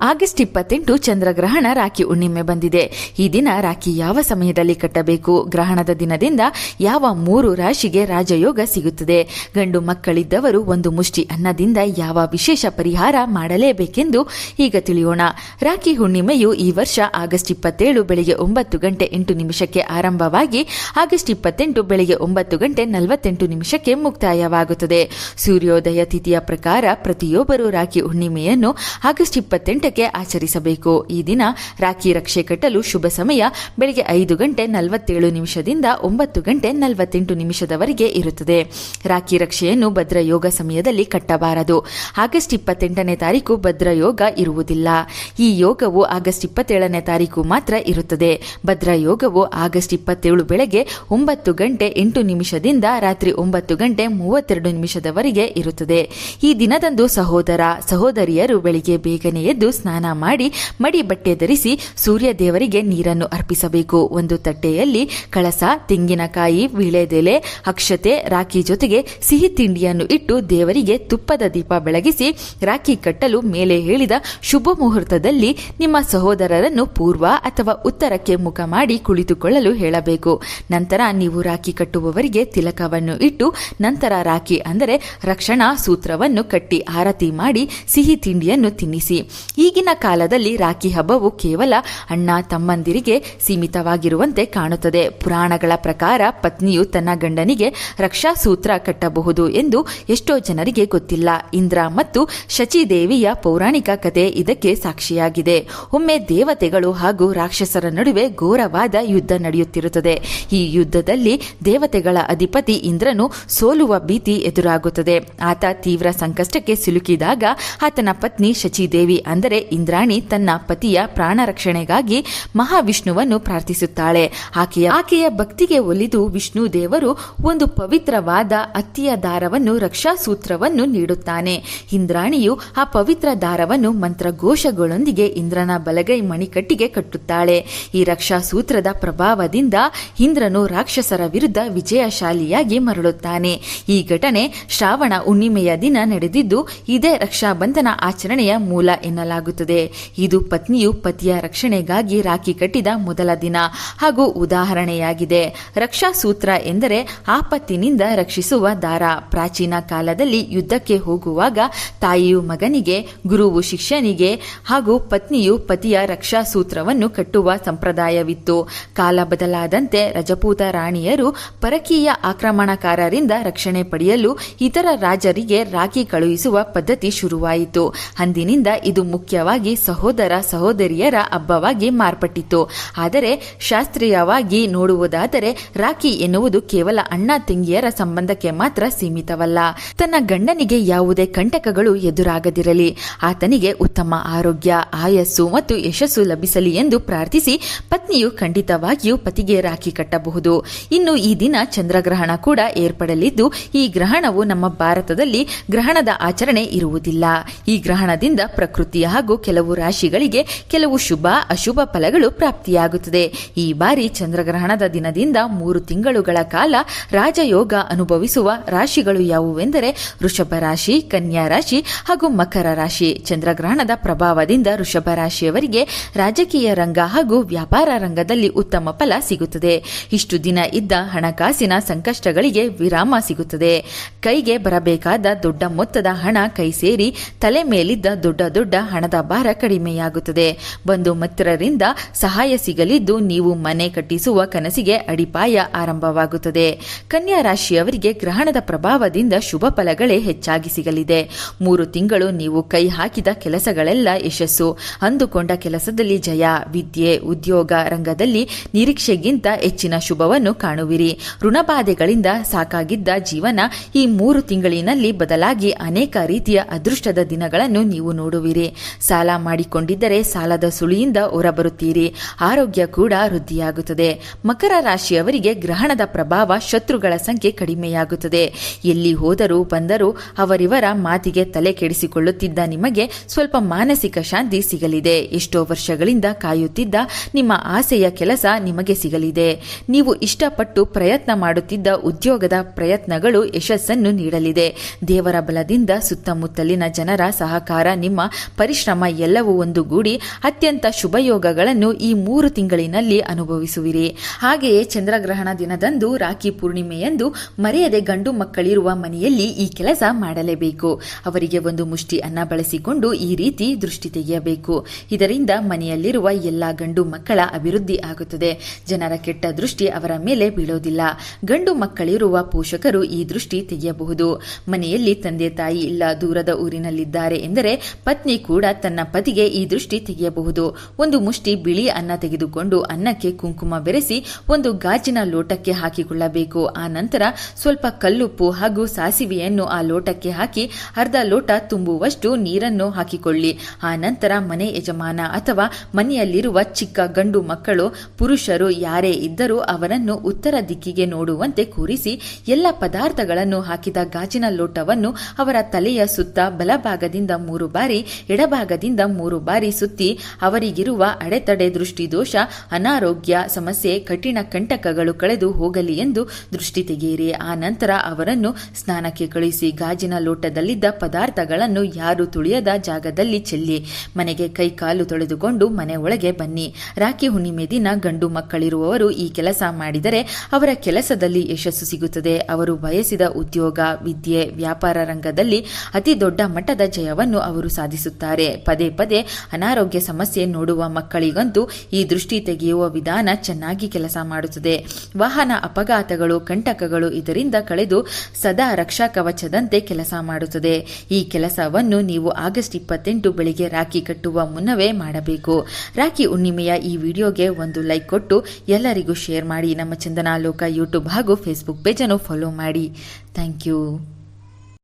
August 28 ಚಂದ್ರಗ್ರಹಣ rakhi ಹುಣ್ಣಿಮೆ ಬಂದಿದೆ. ಈ ದಿನ ರಾಖಿ ಯಾವ ಸಮಯದಲ್ಲಿ ಕಟ್ಟಬೇಕು, ಗ್ರಹಣದ ದಿನದಿಂದ ಯಾವ 3 ರಾಶಿಗೆ ರಾಜಯೋಗ ಸಿಗುತ್ತದೆ, ಗಂಡು ಮಕ್ಕಳಿದ್ದವರು ಒಂದು ಮುಷ್ಟಿ ಅನ್ನದಿಂದ ಯಾವ ವಿಶೇಷ ಪರಿಹಾರ ಮಾಡಲೇಬೇಕೆಂದು ಈಗ ತಿಳಿಯೋಣ. ರಾಖಿ ಹುಣ್ಣಿಮೆಯು ಈ ವರ್ಷ ಆಗಸ್ಟ್ 27 ಬೆಳಿಗ್ಗೆ 9:08 ಆರಂಭವಾಗಿ ಆಗಸ್ಟ್ 28 ಬೆಳಿಗ್ಗೆ 9:48 ಮುಕ್ತಾಯವಾಗುತ್ತದೆ. ಸೂರ್ಯೋದಯ ತಿಥಿಯ ಪ್ರಕಾರ ಪ್ರತಿಯೊಬ್ಬರು ರಾಖಿ ಹುಣ್ಣಿಮೆಯನ್ನು ಆಗಸ್ಟ್ 28 ಆಚರಿಸಬೇಕು. ಈ ದಿನ ರಾಖಿ ರಕ್ಷೆ ಕಟ್ಟಲು ಶುಭ ಸಮಯ ಬೆಳಿಗ್ಗೆ 5:47 9:48 ಇರುತ್ತದೆ. ರಾಖಿ ರಕ್ಷೆಯನ್ನು ಭದ್ರಯೋಗ ಸಮಯದಲ್ಲಿ ಕಟ್ಟಬಾರದು. ಆಗಸ್ಟ್ 28ನೇ ತಾರೀಕು ಭದ್ರಯೋಗ ಇರುವುದಿಲ್ಲ. ಈ ಯೋಗವು ಆಗಸ್ಟ್ 27ನೇ ತಾರೀಕು ಮಾತ್ರ ಇರುತ್ತದೆ. ಭದ್ರಯೋಗವು ಆಗಸ್ಟ್ 27 ಬೆಳಗ್ಗೆ 9:08 ರಾತ್ರಿ 9:32 ಇರುತ್ತದೆ. ಈ ದಿನದಂದು ಸಹೋದರಿಯರು ಬೆಳಿಗ್ಗೆ ಬೇಗನೆ ಎದ್ದು ಸ್ನಾನ ಮಾಡಿ ಮಡಿ ಬಟ್ಟೆ ಧರಿಸಿ ಸೂರ್ಯ ದೇವರಿಗೆ ನೀರನ್ನು ಅರ್ಪಿಸಬೇಕು. ಒಂದು ತಟ್ಟೆಯಲ್ಲಿ ಕಳಸ, ತೆಂಗಿನಕಾಯಿ, ವೀಳೆದೆಲೆ, ಅಕ್ಷತೆ, ರಾಖಿ ಜೊತೆಗೆ ಸಿಹಿ ತಿಂಡಿಯನ್ನು ಇಟ್ಟು ದೇವರಿಗೆ ತುಪ್ಪದ ದೀಪ ಬೆಳಗಿಸಿ ರಾಖಿ ಕಟ್ಟಲು ಮೇಲೆ ಹೇಳಿದ ಶುಭ ಮುಹೂರ್ತದಲ್ಲಿ ನಿಮ್ಮ ಸಹೋದರರನ್ನು ಪೂರ್ವ ಅಥವಾ ಉತ್ತರಕ್ಕೆ ಮುಖ ಮಾಡಿ ಕುಳಿತುಕೊಳ್ಳಲು ಹೇಳಬೇಕು. ನಂತರ ನೀವು ರಾಖಿ ಕಟ್ಟುವವರಿಗೆ ತಿಲಕವನ್ನು ಇಟ್ಟು ನಂತರ ರಾಖಿ ಅಂದರೆ ರಕ್ಷಣಾ ಸೂತ್ರವನ್ನು ಕಟ್ಟಿ ಆರತಿ ಮಾಡಿ ಸಿಹಿ ತಿಂಡಿಯನ್ನು ತಿನ್ನಿಸಿ. ಈಗಿನ ಕಾಲದಲ್ಲಿ ರಾಖಿ ಹಬ್ಬವು ಕೇವಲ ಅಣ್ಣ ತಮ್ಮಂದಿರಿಗೆ ಸೀಮಿತವಾಗಿರುವಂತೆ ಕಾಣುತ್ತದೆ. ಪುರಾಣಗಳ ಪ್ರಕಾರ ಪತ್ನಿಯು ತನ್ನ ಗಂಡನಿಗೆ ರಕ್ಷಾ ಸೂತ್ರ ಕಟ್ಟಬಹುದು ಎಂದು ಎಷ್ಟೋ ಜನರಿಗೆ ಗೊತ್ತಿಲ್ಲ. ಇಂದ್ರ ಮತ್ತು ಶಚಿದೇವಿಯ ಪೌರಾಣಿಕ ಕಥೆ ಇದಕ್ಕೆ ಸಾಕ್ಷಿಯಾಗಿದೆ. ಒಮ್ಮೆ ದೇವತೆಗಳು ಹಾಗೂ ರಾಕ್ಷಸರ ನಡುವೆ ಘೋರವಾದ ಯುದ್ಧ ನಡೆಯುತ್ತಿರುತ್ತದೆ. ಈ ಯುದ್ಧದಲ್ಲಿ ದೇವತೆಗಳ ಅಧಿಪತಿ ಇಂದ್ರನು ಸೋಲುವ ಭೀತಿ ಎದುರಾಗುತ್ತದೆ. ಆತ ತೀವ್ರ ಸಂಕಷ್ಟಕ್ಕೆ ಸಿಲುಕಿದಾಗ ಆತನ ಪತ್ನಿ ಶಚಿದೇವಿ ಅಂದರೆ ಇಂದ್ರಾಣಿ ತನ್ನ ಪತಿಯ ಪ್ರಾಣ ರಕ್ಷಣೆಗಾಗಿ ಮಹಾವಿಷ್ಣುವನ್ನು ಪ್ರಾರ್ಥಿಸುತ್ತಾಳೆ. ಆಕೆಯ ಭಕ್ತಿಗೆ ಒಲಿದು ವಿಷ್ಣು ದೇವರು ಒಂದು ಪವಿತ್ರವಾದ ಹತ್ತಿಯ ದಾರವನ್ನು ರಕ್ಷಾ ಸೂತ್ರವನ್ನು ನೀಡುತ್ತಾನೆ. ಇಂದ್ರಾಣಿಯು ಆ ಪವಿತ್ರ ದಾರವನ್ನು ಮಂತ್ರಘೋಷಗಳೊಂದಿಗೆ ಇಂದ್ರನ ಬಲಗೈ ಮಣಿಕಟ್ಟಿಗೆ ಕಟ್ಟುತ್ತಾಳೆ. ಈ ರಕ್ಷಾ ಸೂತ್ರದ ಪ್ರಭಾವದಿಂದ ಇಂದ್ರನು ರಾಕ್ಷಸರ ವಿರುದ್ಧ ವಿಜಯಶಾಲಿಯಾಗಿ ಮರಳುತ್ತಾನೆ. ಈ ಘಟನೆ ಶ್ರಾವಣ ಹುಣ್ಣಿಮೆಯ ದಿನ ನಡೆದಿದ್ದು ಇದೇ ರಕ್ಷಾಬಂಧನ ಆಚರಣೆಯ ಮೂಲ ಎನ್ನಲಾಗುತ್ತದೆ. ಇದು ಪತ್ನಿಯು ಪತಿಯ ರಕ್ಷಣೆಗಾಗಿ ರಾಖಿ ಕಟ್ಟಿದ ಮೊದಲ ದಿನ ಹಾಗೂ ಉದಾಹರಣೆಯಾಗಿದೆ. ರಕ್ಷಾ ಸೂತ್ರ ಎಂದರೆ ಆಪತ್ತಿನಿಂದ ರಕ್ಷಿಸುವ ದಾರ. ಪ್ರಾಚೀನ ಕಾಲದಲ್ಲಿ ಯುದ್ಧಕ್ಕೆ ಹೋಗುವಾಗ ತಾಯಿಯು ಮಗನಿಗೆ, ಗುರುವು ಶಿಷ್ಯನಿಗೆ ಹಾಗೂ ಪತ್ನಿಯು ಪತಿಯ ರಕ್ಷಾ ಸೂತ್ರವನ್ನು ಕಟ್ಟುವ ಸಂಪ್ರದಾಯವಿತ್ತು. ಕಾಲ ಬದಲಾದಂತೆ ರಜಪೂತ ರಾಣಿಯರು ಪರಕೀಯ ಆಕ್ರಮಣಕಾರರಿಂದ ರಕ್ಷಣೆ ಪಡೆಯಲು ಇತರ ರಾಜರಿಗೆ ರಾಖಿ ಕಳುಹಿಸುವ ಪದ್ಧತಿ ಶುರುವಾಯಿತು. ಅಂದಿನಿಂದ ಇದು ಮುಖ್ಯವಾಗಿ ಸಹೋದರ ಸಹೋದರಿಯರ ಹಬ್ಬವಾಗಿ ಮಾರ್ಪಟ್ಟಿತು. ಆದರೆ ಶಾಸ್ತ್ರೀಯವಾಗಿ ನೋಡುವುದಾದರೆ ರಾಖಿ ಎನ್ನುವುದು ಕೇವಲ ಅಣ್ಣ ತಂಗಿಯರ ಸಂಬಂಧಕ್ಕೆ ಮಾತ್ರ ಸೀಮಿತವಲ್ಲ. ತನ್ನ ಗಂಡನಿಗೆ ಯಾವುದೇ ಕಂಟಕಗಳು ಎದುರಾಗದಿರಲಿ, ಆತನಿಗೆ ಉತ್ತಮ ಆರೋಗ್ಯ, ಆಯಸ್ಸು ಮತ್ತು ಯಶಸ್ಸು ಲಭಿಸಲಿ ಎಂದು ಪ್ರಾರ್ಥಿಸಿ ಪತ್ನಿಯು ಖಂಡಿತವಾಗಿಯೂ ಪತಿಗೆ ರಾಖಿ ಕಟ್ಟಬಹುದು. ಇನ್ನು ಈ ದಿನ ಚಂದ್ರಗ್ರಹಣ ಕೂಡ ಏರ್ಪಡಲಿದ್ದು ಈ ಗ್ರಹಣವು ನಮ್ಮ ಭಾರತದಲ್ಲಿ ಗ್ರಹಣದ ಆಚರಣೆ ಇರುವುದಿಲ್ಲ. ಈ ಗ್ರಹಣದಿಂದ ಪ್ರಕೃತಿ ಹಾಗೂ ಕೆಲವು ರಾಶಿಗಳಿಗೆ ಕೆಲವು ಶುಭ ಅಶುಭ ಫಲಗಳು ಪ್ರಾಪ್ತಿಯಾಗುತ್ತದೆ. ಈ ಬಾರಿ ಚಂದ್ರಗ್ರಹಣದ ದಿನದಿಂದ 3 ತಿಂಗಳುಗಳ ಕಾಲ ರಾಜಯೋಗ ಅನುಭವಿಸುವ ರಾಶಿಗಳು ಯಾವುವೆಂದರೆ ವೃಷಭ ರಾಶಿ, ಕನ್ಯಾ ರಾಶಿ ಹಾಗೂ ಮಕರ ರಾಶಿ. ಚಂದ್ರಗ್ರಹಣದ ಪ್ರಭಾವದಿಂದ ವೃಷಭ ರಾಶಿಯವರಿಗೆ ರಾಜಕೀಯ ರಂಗ ಹಾಗೂ ವ್ಯಾಪಾರ ರಂಗದಲ್ಲಿ ಉತ್ತಮ ಫಲ ಸಿಗುತ್ತದೆ. ಇಷ್ಟು ದಿನ ಇದ್ದ ಹಣಕಾಸಿನ ಸಂಕಷ್ಟಗಳಿಗೆ ವಿರಾಮ ಸಿಗುತ್ತದೆ. ಕೈಗೆ ಬರಬೇಕಾದ ದೊಡ್ಡ ಮೊತ್ತದ ಹಣ ಕೈ ಸೇರಿ ತಲೆ ಮೇಲಿದ್ದ ದೊಡ್ಡ ಹಣದ ಭಾರ ಕಡಿಮೆಯಾಗುತ್ತದೆ. ಬಂಧು ಮಿತ್ರರಿಂದ ಸಹಾಯ ಸಿಗಲಿದ್ದು ನೀವು ಮನೆ ಕಟ್ಟಿಸುವ ಕನಸಿಗೆ ಅಡಿಪಾಯ ಆರಂಭವಾಗುತ್ತದೆ. ಕನ್ಯಾ ರಾಶಿಯವರಿಗೆ ಗ್ರಹಣದ ಪ್ರಭಾವದಿಂದ ಶುಭ ಫಲಗಳೇ ಹೆಚ್ಚಾಗಿ ಸಿಗಲಿದೆ. 3 ತಿಂಗಳು ನೀವು ಕೈ ಹಾಕಿದ ಕೆಲಸಗಳೆಲ್ಲ ಯಶಸ್ಸು, ಅಂದುಕೊಂಡ ಕೆಲಸದಲ್ಲಿ ಜಯ, ವಿದ್ಯೆ, ಉದ್ಯೋಗ ರಂಗದಲ್ಲಿ ನಿರೀಕ್ಷೆಗಿಂತ ಹೆಚ್ಚಿನ ಶುಭವನ್ನು ಕಾಣುವಿರಿ. ಋಣಬಾಧೆಗಳಿಂದ ಸಾಕಾಗಿದ್ದ ಜೀವನ ಈ 3 ತಿಂಗಳಿನಲ್ಲಿ ಬದಲಾಗಿ ಅನೇಕ ರೀತಿಯ ಅದೃಷ್ಟದ ದಿನಗಳನ್ನು ನೀವು ನೋಡುವಿರಿ. ಸಾಲ ಮಾಡಿಕೊಂಡಿದ್ದರೆ ಸಾಲದ ಸುಳಿಯಿಂದ ಹೊರಬರುತ್ತೀರಿ. ಆರೋಗ್ಯ ಕೂಡ ವೃದ್ಧಿಯಾಗುತ್ತದೆ. ಮಕರ ರಾಶಿಯವರಿಗೆ ಗ್ರಹಣದ ಪ್ರಭಾವ ಶತ್ರುಗಳ ಸಂಖ್ಯೆ ಕಡಿಮೆಯಾಗುತ್ತದೆ. ಎಲ್ಲಿ ಹೋದರೂ ಬಂದರೂ ಅವರಿವರ ಮಾತಿಗೆ ತಲೆ ಕೆಡಿಸಿಕೊಳ್ಳುತ್ತಿದ್ದ ನಿಮಗೆ ಸ್ವಲ್ಪ ಮಾನಸಿಕ ಶಾಂತಿ ಸಿಗಲಿದೆ. ಎಷ್ಟೋ ವರ್ಷಗಳಿಂದ ಕಾಯುತ್ತಿದ್ದ ನಿಮ್ಮ ಆಸೆಯ ಕೆಲಸ ನಿಮಗೆ ಸಿಗಲಿದೆ. ನೀವು ಇಷ್ಟಪಟ್ಟು ಪ್ರಯತ್ನ ಮಾಡುತ್ತಿದ್ದ ಉದ್ಯೋಗದ ಪ್ರಯತ್ನಗಳು ಯಶಸ್ಸನ್ನು ನೀಡಲಿದೆ. ದೇವರ ಬಲದಿಂದ ಸುತ್ತಮುತ್ತಲಿನ ಜನರ ಸಹಕಾರ ನಿಮ್ಮ ಪರಿಶ್ರಮ ಶ್ರಮ ಎಲ್ಲವೂ ಒಂದುಗೂಡಿ ಅತ್ಯಂತ ಶುಭಯೋಗಗಳನ್ನು ಈ 3 ತಿಂಗಳಿನಲ್ಲಿ ಅನುಭವಿಸುವಿರಿ. ಹಾಗೆಯೇ ಚಂದ್ರಗ್ರಹಣ ದಿನದಂದು ರಾಖಿ ಪೂರ್ಣಿಮೆಯಂದು ಮರೆಯದೆ ಗಂಡು ಮಕ್ಕಳಿರುವ ಮನೆಯಲ್ಲಿ ಈ ಕೆಲಸ ಮಾಡಲೇಬೇಕು. ಅವರಿಗೆ ಒಂದು ಮುಷ್ಟಿ ಅನ್ನ ಬಳಸಿಕೊಂಡು ಈ ರೀತಿ ದೃಷ್ಟಿ ತೆಗೆಯಬೇಕು. ಇದರಿಂದ ಮನೆಯಲ್ಲಿರುವ ಎಲ್ಲಾ ಗಂಡು ಮಕ್ಕಳ ಅಭಿವೃದ್ಧಿ ಆಗುತ್ತದೆ. ಜನರ ಕೆಟ್ಟ ದೃಷ್ಟಿ ಅವರ ಮೇಲೆ ಬೀಳೋದಿಲ್ಲ. ಗಂಡು ಮಕ್ಕಳಿರುವ ಪೋಷಕರು ಈ ದೃಷ್ಟಿ ತೆಗೆಯಬಹುದು. ಮನೆಯಲ್ಲಿ ತಂದೆ ತಾಯಿ ಇಲ್ಲ, ದೂರದ ಊರಿನಲ್ಲಿದ್ದಾರೆ ಎಂದರೆ ಪತ್ನಿ ಕೂಡ ತನ್ನ ಪತಿಗೆ ಈ ದೃಷ್ಟಿ ತೆಗೆಯಬಹುದು. ಒಂದು ಮುಷ್ಟಿ ಬಿಳಿ ಅನ್ನ ತೆಗೆದುಕೊಂಡು ಅನ್ನಕ್ಕೆ ಕುಂಕುಮ ಬೆರೆಸಿ ಒಂದು ಗಾಜಿನ ಲೋಟಕ್ಕೆ ಹಾಕಿಕೊಳ್ಳಬೇಕು. ಆ ನಂತರ ಸ್ವಲ್ಪ ಕಲ್ಲುಪ್ಪು ಹಾಗೂ ಸಾಸಿವೆಯನ್ನು ಆ ಲೋಟಕ್ಕೆ ಹಾಕಿ ಅರ್ಧ ಲೋಟ ತುಂಬುವಷ್ಟು ನೀರನ್ನು ಹಾಕಿಕೊಳ್ಳಿ. ಆ ನಂತರ ಮನೆ ಯಜಮಾನ ಅಥವಾ ಮನೆಯಲ್ಲಿರುವ ಚಿಕ್ಕ ಗಂಡು ಮಕ್ಕಳು, ಪುರುಷರು ಯಾರೇ ಇದ್ದರೂ ಅವರನ್ನು ಉತ್ತರ ದಿಕ್ಕಿಗೆ ನೋಡುವಂತೆ ಕೂರಿಸಿ ಎಲ್ಲ ಪದಾರ್ಥಗಳನ್ನು ಹಾಕಿದ ಗಾಜಿನ ಲೋಟವನ್ನು ಅವರ ತಲೆಯ ಸುತ್ತ ಬಲಭಾಗದಿಂದ 3 ಬಾರಿ, ಎಡಭಾಗದಿಂದ 3 ಬಾರಿ ಸುತ್ತಿ ಅವರಿಗಿರುವ ಅಡೆತಡೆ, ದೃಷ್ಟಿದೋಷ, ಅನಾರೋಗ್ಯ ಸಮಸ್ಯೆ, ಕಠಿಣ ಕಂಟಕಗಳು ಕಳೆದು ಹೋಗಲಿ ಎಂದು ದೃಷ್ಟಿ ತೆಗೆಯಿರಿ. ಆ ನಂತರ ಅವರನ್ನು ಸ್ನಾನಕ್ಕೆ ಕಳುಹಿಸಿ ಗಾಜಿನ ಲೋಟದಲ್ಲಿದ್ದ ಪದಾರ್ಥಗಳನ್ನು ಯಾರು ತುಳಿಯದ ಜಾಗದಲ್ಲಿ ಚೆಲ್ಲಿ ಮನೆಗೆ ಕೈ ಕಾಲು ತೊಳೆದುಕೊಂಡು ಮನೆ ಒಳಗೆ ಬನ್ನಿ. ರಾಖಿ ಹುಣ್ಣಿಮೆ ದಿನ ಗಂಡು ಮಕ್ಕಳಿರುವವರು ಈ ಕೆಲಸ ಮಾಡಿದರೆ ಅವರ ಕೆಲಸದಲ್ಲಿ ಯಶಸ್ಸು ಸಿಗುತ್ತದೆ. ಅವರು ಬಯಸಿದ ಉದ್ಯೋಗ, ವಿದ್ಯೆ, ವ್ಯಾಪಾರ ರಂಗದಲ್ಲಿ ಅತಿ ದೊಡ್ಡ ಮಟ್ಟದ ಜಯವನ್ನು ಅವರು ಸಾಧಿಸುತ್ತಾರೆ. ಪದೇ ಪದೇ ಅನಾರೋಗ್ಯ ಸಮಸ್ಯೆ ನೋಡುವ ಮಕ್ಕಳಿಗಂತೂ ಈ ದೃಷ್ಟಿ ತೆಗೆಯುವ ವಿಧಾನ ಚೆನ್ನಾಗಿ ಕೆಲಸ ಮಾಡುತ್ತದೆ. ವಾಹನ ಅಪಘಾತಗಳು, ಕಂಟಕಗಳು ಇದರಿಂದ ಕಳೆದು ಸದಾ ರಕ್ಷಾ ಕವಚದಂತೆ ಕೆಲಸ ಮಾಡುತ್ತದೆ. ಈ ಕೆಲಸವನ್ನು ನೀವು ಆಗಸ್ಟ್ 28 ಬೆಳಿಗ್ಗೆ ರಾಖಿ ಕಟ್ಟುವ ಮುನ್ನವೇ ಮಾಡಬೇಕು. ರಾಖಿ ಹುಣ್ಣಿಮೆಯ ಈ ವಿಡಿಯೋಗೆ ಒಂದು ಲೈಕ್ ಕೊಟ್ಟು ಎಲ್ಲರಿಗೂ ಶೇರ್ ಮಾಡಿ. ನಮ್ಮ ಚಂದನಾಲೋಕ ಯೂಟ್ಯೂಬ್ ಹಾಗೂ ಫೇಸ್ಬುಕ್ ಪೇಜನ್ನು ಫಾಲೋ ಮಾಡಿ. Thank you.